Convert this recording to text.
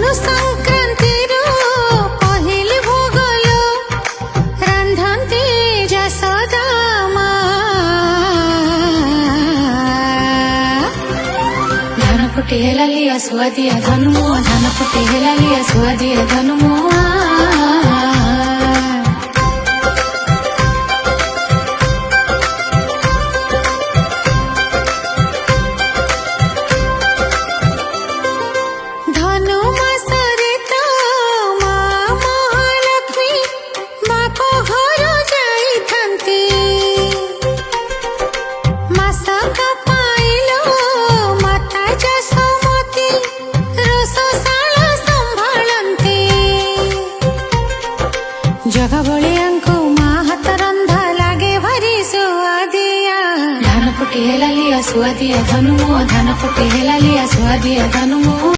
धनु संक्रांति पहली भोगल रांधती जसोदा धान फुटी हेला लिया सुआदिया धनु धान फुटी हेला लिया सुआदिया धनु जगा बलियांको मा हाथ रंधा लागे भारी सुआदिया धान फुटी हेला लिया सुआदिया धनु धान फुटी हेला लिया सुआदिया धनु।